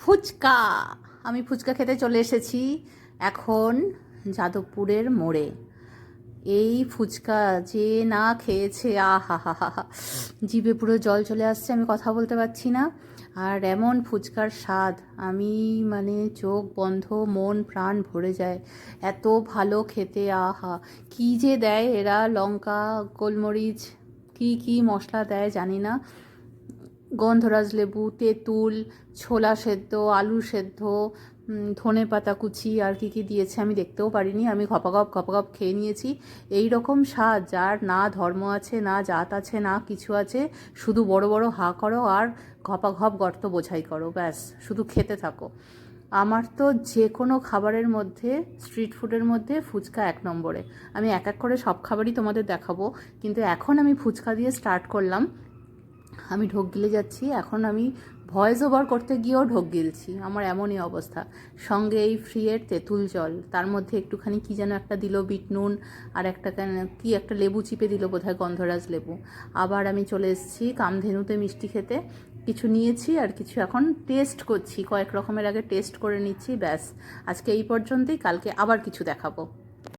ফুচকা। আমি ফুচকা খেতে চলে এসেছি এখন যাদবপুরের মোড়ে। এই ফুচকা যে না খেয়েছে, আহা হা হা হা, জিভে পুরো জল চলে আসছে, আমি কথা বলতে পারছি না। আর এমন ফুচকার স্বাদ, আমি মানে চোখ বন্ধ, মন প্রাণ ভরে যায়, এত ভালো খেতে। আহা, কি যে দেয় এরা, লঙ্কা, গোলমরিচ, কি কি মশলা দেয় জানি না। গন্ধরাজ লেবু, তেঁতুল, ছোলা সেদ্ধ, আলু সেদ্ধ, ধনেপাতা কুচি, আর কি কি দিয়েছে আমি দেখতেও পারিনি। আমি ঘপাঘপ খেয়ে নিয়েছি। এই রকম স্বাদ, যার না ধর্ম আছে, না জাত আছে, না কিছু আছে, শুধু বড় বড় হা করো আর ঘপাঘপ গর্ত বোঝাই করো, ব্যাস শুধু খেতে থাকো। আমার তো যে কোনো খাবারের মধ্যে, স্ট্রিট ফুডের মধ্যে ফুচকা এক নম্বরে। আমি এক এক করে সব খাবারই তোমাদের দেখাবো, কিন্তু এখন আমি ফুচকা দিয়ে স্টার্ট করলাম। আমি ঢোক গিলে যাচ্ছি, এখন আমি ভয়েস ওভার করতে গিয়েও ঢোক গিলছি, আমার এমনই অবস্থা। সঙ্গে এই ফ্রিয়ের তেঁতুল জল, তার মধ্যে একটুখানি কি যেন একটা দিল, বিট নুন, আর একটা কি একটা লেবু চিপে দিল বোধহয়, গন্ধরাজ লেবু। আবার আমি চলে এসেছি কামধেনুতে মিষ্টি খেতে। কিছু নিয়েছি আর কিছু এখন টেস্ট করছি, কয়েক রকমের আগে টেস্ট করে নিচ্ছি, ব্যাস। আজকে এই পর্যন্তই, কালকে আবার কিছু দেখাবো।